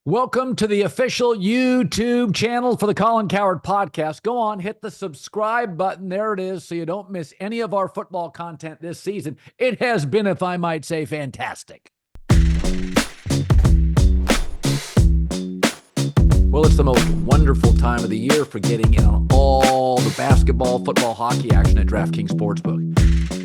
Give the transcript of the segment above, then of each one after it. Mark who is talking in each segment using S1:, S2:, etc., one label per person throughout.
S1: Welcome to the official YouTube channel for the Colin Cowherd podcast. Go on, hit the subscribe button. There it is, so you don't miss any of our football content this season. It has been, if I might say, fantastic. Well, it's the most wonderful time of the year for getting in on all the basketball, football, hockey action at DraftKings Sportsbook.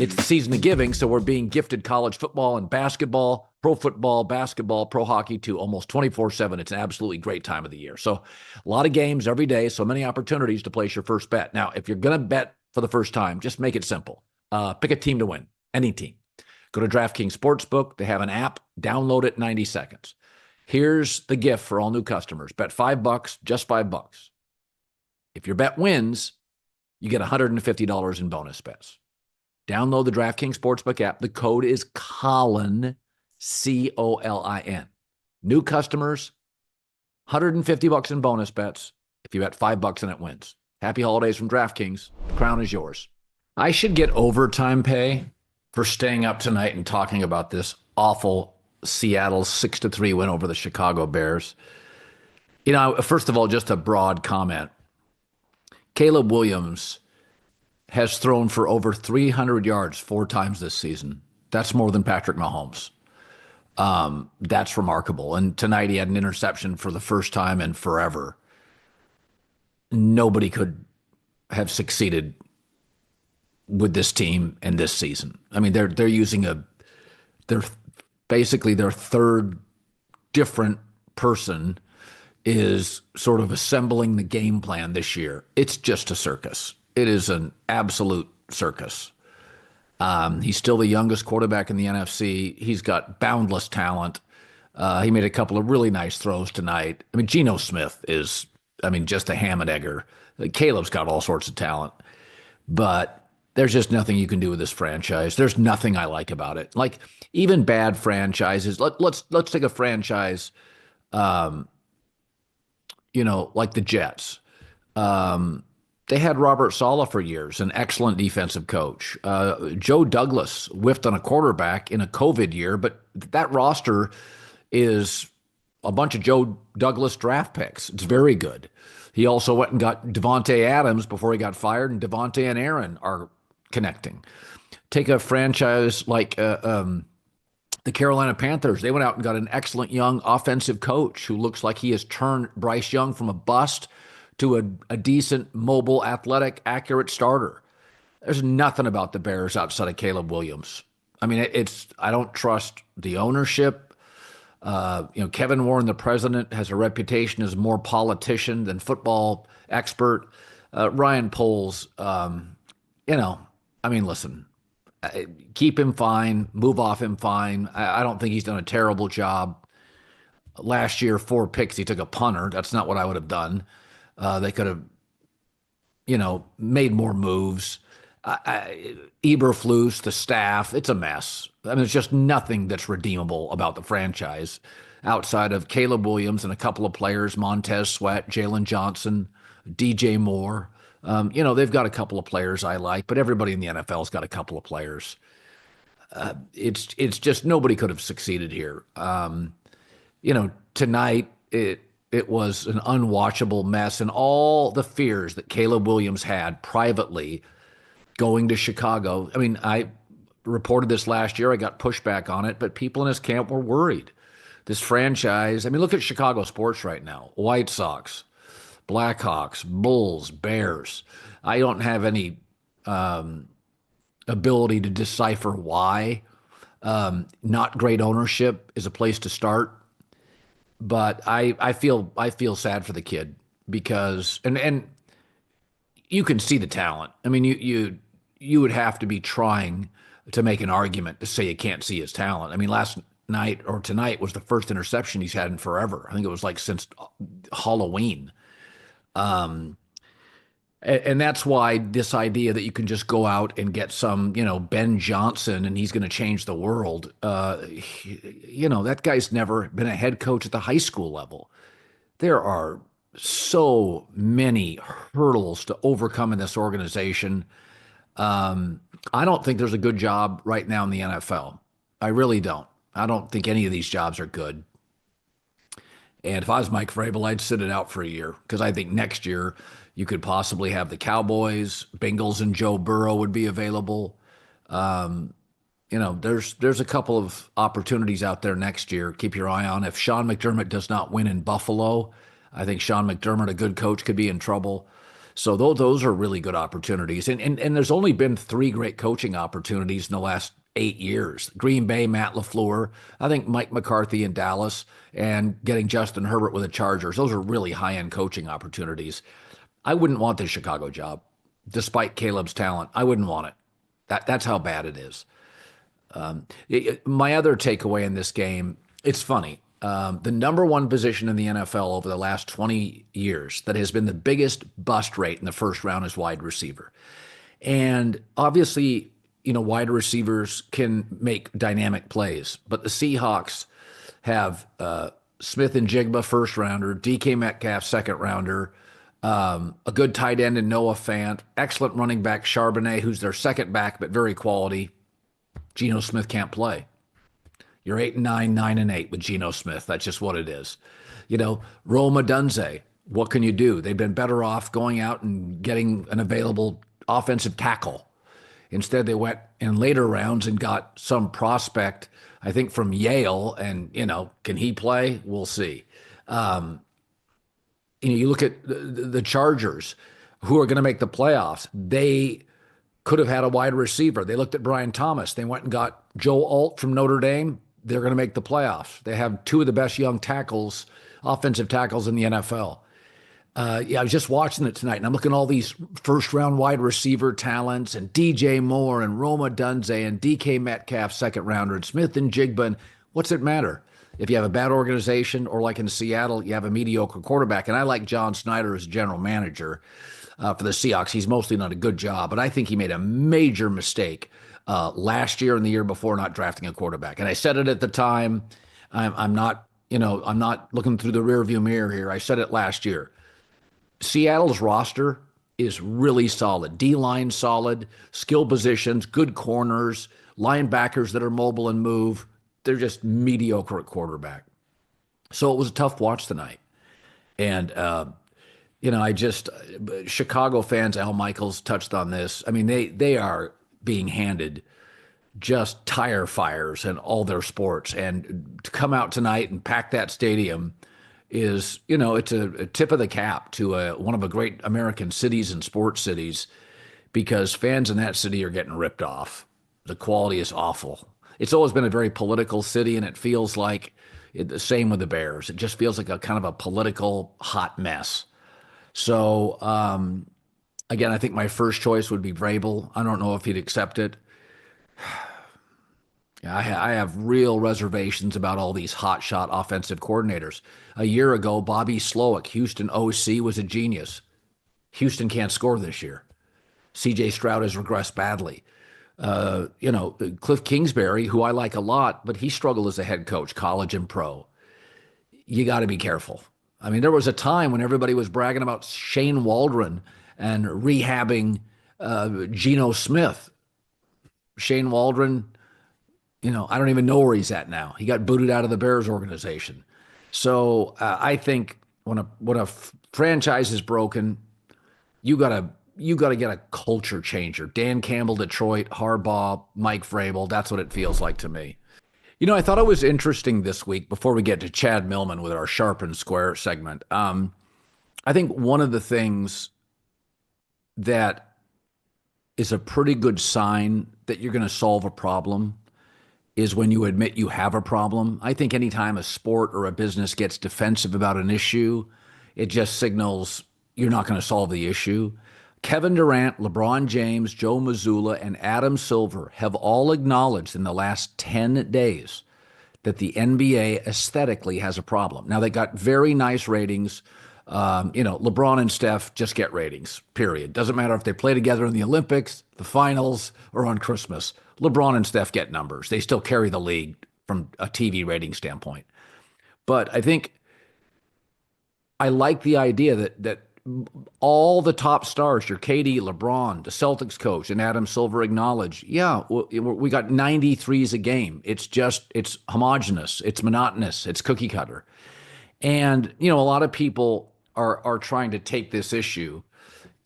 S1: It's the season of giving, so we're being gifted college football and basketball, pro football, basketball, pro hockey to almost 24/7. It's an absolutely great time of the year. So a lot of games every day, so many opportunities to place your first bet. Now, if you're going to bet for the first time, just make it simple. Pick a team to win, any team. Go to DraftKings Sportsbook. They have an app. Download it in 90 seconds. Here's the gift for all new customers. Bet $5, just $5. If your bet wins, you get $150 in bonus bets. Download the DraftKings Sportsbook app. The code is Colin, C-O-L-I-N. New customers, $150 in bonus bets. If you bet $5 and it wins. Happy holidays from DraftKings. The crown is yours. I should get overtime pay for staying up tonight and talking about this awful Seattle 6-3 win over the Chicago Bears. You know, first of all, just a broad comment. Caleb Williams has thrown for over 300 yards 4 times this season. That's more than Patrick Mahomes. That's remarkable. And tonight he had an interception for the first time in forever. Nobody could have succeeded with this team and this season. I mean, they're using they're basically their third different person is sort of assembling the game plan this year. It's just a circus. It is an absolute circus. He's still the youngest quarterback in the NFC. He's got boundless talent. He made a couple of really nice throws tonight. I mean, Geno Smith is, just a ham and egger. Caleb's got all sorts of talent. But there's just nothing you can do with this franchise. There's nothing I like about it. Like, even bad franchises. Let's take a franchise, like the Jets. They had Robert Saleh for years, an excellent defensive coach. Joe Douglas whiffed on a quarterback in a COVID year, but that roster is a bunch of Joe Douglas draft picks. It's very good. He also went and got Devontae Adams before he got fired, and Devontae and Aaron are connecting. Take a franchise like the Carolina Panthers. They went out and got an excellent young offensive coach who looks like he has turned Bryce Young from a bust to a decent, mobile, athletic, accurate starter. There's nothing about the Bears outside of Caleb Williams. I mean, I don't trust the ownership. Kevin Warren, the president, has a reputation as more politician than football expert. Ryan Poles, listen, keep him fine, move off him fine. I don't think he's done a terrible job. Last year, 4 picks, he took a punter. That's not what I would have done. They could have, made more moves. Eberflus, the staff, it's a mess. I mean, there's just nothing that's redeemable about the franchise outside of Caleb Williams and a couple of players, Montez Sweat, Jalen Johnson, DJ Moore. They've got a couple of players I like, but everybody in the NFL's got a couple of players. It's just nobody could have succeeded here. Tonight it was an unwatchable mess, and all the fears that Caleb Williams had privately going to Chicago. I mean, I reported this last year. I got pushback on it, but people in his camp were worried. This franchise, look at Chicago sports right now. White Sox, Blackhawks, Bulls, Bears. I don't have any ability to decipher why. Not great ownership is a place to start. But I feel sad for the kid because and you can see the talent. I mean, you would have to be trying to make an argument to say you can't see his talent. I mean, last night or tonight was the first interception he's had in forever. I think it was like since Halloween. And that's why this idea that you can just go out and get some, Ben Johnson and he's going to change the world. That guy's never been a head coach at the high school level. There are so many hurdles to overcome in this organization. I don't think there's a good job right now in the NFL. I really don't. I don't think any of these jobs are good. And if I was Mike Vrabel, I'd sit it out for a year because I think next year you could possibly have the Cowboys, Bengals, and Joe Burrow would be available. Um, there's a couple of opportunities out there next year. Keep your eye on. If Sean McDermott does not win in Buffalo, I think Sean McDermott, a good coach, could be in trouble. So those are really good opportunities. And there's only been three great coaching opportunities in the last 8 years. Green Bay, Matt LaFleur, I think Mike McCarthy in Dallas, and getting Justin Herbert with the Chargers. Those are really high-end coaching opportunities. I wouldn't want the Chicago job, despite Caleb's talent. I wouldn't want it. That's how bad it is. My other takeaway in this game, it's funny. The number one position in the NFL over the last 20 years that has been the biggest bust rate in the first round is wide receiver. And obviously, wide receivers can make dynamic plays, but the Seahawks have Smith and Jigba first rounder, DK Metcalf second rounder, a good tight end in Noah Fant, excellent running back Charbonnet, who's their second back but very quality. Geno Smith can't play. You're 8-9, 9-8 with Geno Smith. That's just what it is. Roma Dunze, what can you do? They've been better off going out and getting an available offensive tackle. Instead, they went in later rounds and got some prospect, I think, from Yale. And, can he play? We'll see. You look at the Chargers, who are going to make the playoffs. They could have had a wide receiver. They looked at Brian Thomas. They went and got Joe Alt from Notre Dame. They're going to make the playoffs. They have two of the best young tackles, offensive tackles in the NFL. I was just watching it tonight, and I'm looking at all these first-round wide receiver talents, and DJ Moore and Roma Dunze and DK Metcalf, second-rounder, and Smith and Jigba. And what's it matter? If you have a bad organization, or like in Seattle, you have a mediocre quarterback. And I like John Snyder as general manager for the Seahawks. He's mostly done a good job, but I think he made a major mistake last year and the year before not drafting a quarterback. And I said it at the time. I'm not looking through the rearview mirror here. I said it last year. Seattle's roster is really solid. D-line solid, skill positions, good corners, linebackers that are mobile and move. They're just mediocre at quarterback. So it was a tough watch tonight. And Chicago fans, Al Michaels touched on this. I mean, they are being handed just tire fires in all their sports. And to come out tonight and pack that stadium is, it's a tip of the cap to one of the great American cities and sports cities, because fans in that city are getting ripped off. The quality is awful. It's always been a very political city, and it feels like the same with the Bears. It just feels like a kind of a political hot mess. So, again, I think my first choice would be Vrabel. I don't know if he'd accept it. I have real reservations about all these hotshot offensive coordinators. A year ago, Bobby Slowick, Houston OC, was a genius. Houston can't score this year. C.J. Stroud has regressed badly. Cliff Kingsbury, who I like a lot, but he struggled as a head coach, college and pro. You got to be careful. I mean, there was a time when everybody was bragging about Shane Waldron and rehabbing Geno Smith. Shane Waldron, I don't even know where he's at now. He got booted out of the Bears organization. So I think when a franchise is broken, you gotta get a culture changer. Dan Campbell, Detroit, Harbaugh, Mike Vrabel. That's what it feels like to me. I thought it was interesting this week, before we get to Chad Millman with our Sharp and Square segment. I think one of the things that is a pretty good sign that you're going to solve a problem is when you admit you have a problem. I think anytime a sport or a business gets defensive about an issue, it just signals you're not going to solve the issue. Kevin Durant, LeBron James, Joe Mazzulla, and Adam Silver have all acknowledged in the last 10 days that the NBA aesthetically has a problem. Now, they got very nice ratings. LeBron and Steph just get ratings, period. Doesn't matter if they play together in the Olympics, the finals, or on Christmas. LeBron and Steph get numbers. They still carry the league from a TV rating standpoint. But I think I like the idea that all the top stars, your KD, LeBron, the Celtics coach, and Adam Silver acknowledge, we got 93s a game. It's homogenous. It's monotonous. It's cookie cutter. And, you know, a lot of people are trying to take this issue,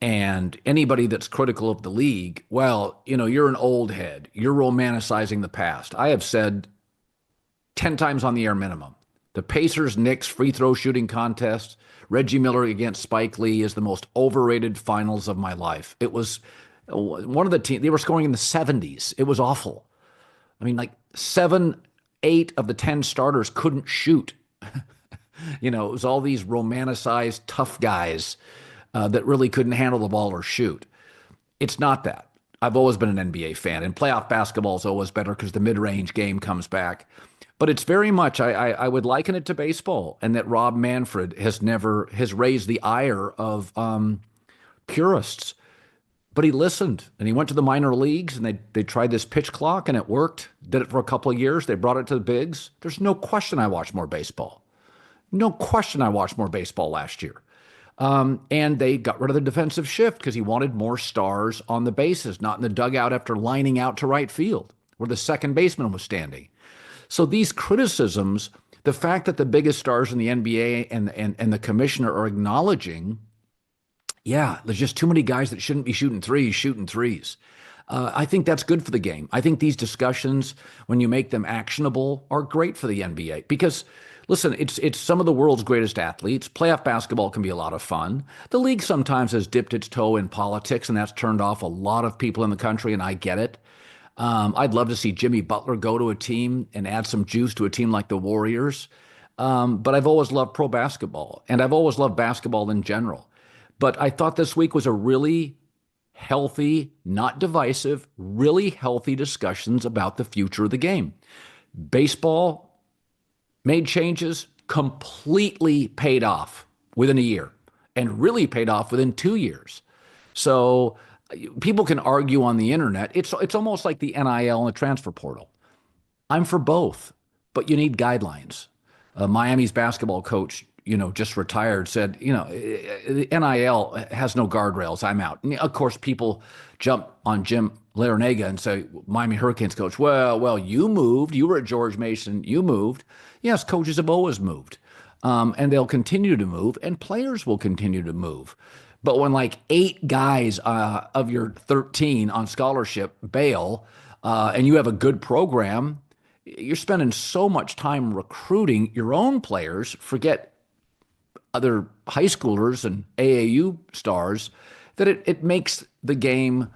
S1: and anybody that's critical of the league, well, you know, you're an old head. You're romanticizing the past. I have said 10 times on the air minimum, the Pacers-Knicks free throw shooting contest, Reggie Miller against Spike Lee, is the most overrated finals of my life. It was one of the teams, they were scoring in the 70s. It was awful. I mean, like 7, 8 of the 10 starters couldn't shoot. You know, it was all these romanticized tough guys that really couldn't handle the ball or shoot. It's not that. I've always been an NBA fan, and playoff basketball is always better because the mid-range game comes back. But it's very much, I would liken it to baseball, and that Rob Manfred has raised the ire of purists. But he listened, and he went to the minor leagues, and they tried this pitch clock, and it worked. Did it for a couple of years. They brought it to the bigs. There's no question I watched more baseball. No question I watched more baseball last year. And they got rid of the defensive shift because he wanted more stars on the bases, not in the dugout after lining out to right field where the second baseman was standing. So these criticisms, the fact that the biggest stars in the NBA and the commissioner are acknowledging, yeah, there's just too many guys that shouldn't be shooting threes. I think that's good for the game. I think these discussions, when you make them actionable, are great for the NBA because, listen, it's some of the world's greatest athletes. Playoff basketball can be a lot of fun. The league sometimes has dipped its toe in politics, and that's turned off a lot of people in the country, and I get it. I'd love to see Jimmy Butler go to a team and add some juice to a team like the Warriors. But I've always loved pro basketball, and I've always loved basketball in general. But I thought this week was a really healthy, not divisive, really healthy discussions about the future of the game. Baseball made changes, completely paid off within a year, and really paid off within 2 years. So people can argue on the internet. It's almost like the NIL and the transfer portal. I'm for both, but you need guidelines. Miami's basketball coach, just retired, said, the NIL has no guardrails. I'm out. And of course, people jump on Jim Larinaga and say, Miami Hurricanes coach, well, you moved. You were at George Mason. You moved. Yes, coaches have always moved, and they'll continue to move, and players will continue to move. But when like 8 guys of your 13 on scholarship bail, and you have a good program, you're spending so much time recruiting your own players, forget other high schoolers and AAU stars, that it makes the game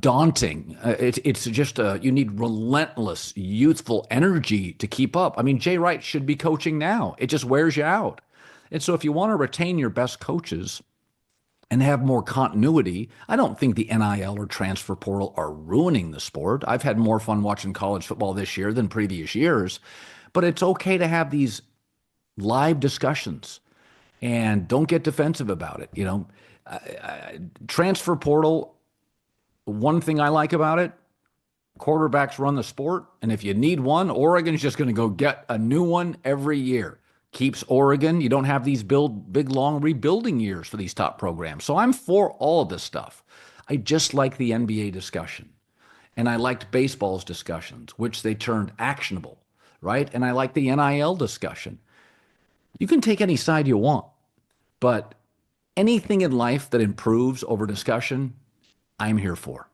S1: daunting. It's just you need relentless, youthful energy to keep up. I mean, Jay Wright should be coaching now. It just wears you out. And so if you want to retain your best coaches and have more continuity, I don't think the NIL or transfer portal are ruining the sport. I've had more fun watching college football this year than previous years, but it's okay to have these live discussions and don't get defensive about it. Transfer portal, one thing I like about it, quarterbacks run the sport, and if you need one, Oregon's just going to go get a new one every year. Keeps Oregon. You don't have these big, long rebuilding years for these top programs. So I'm for all of this stuff. I just like the NBA discussion. And I liked baseball's discussions, which they turned actionable, right? And I like the NIL discussion. You can take any side you want, but anything in life that improves over discussion, I'm here for.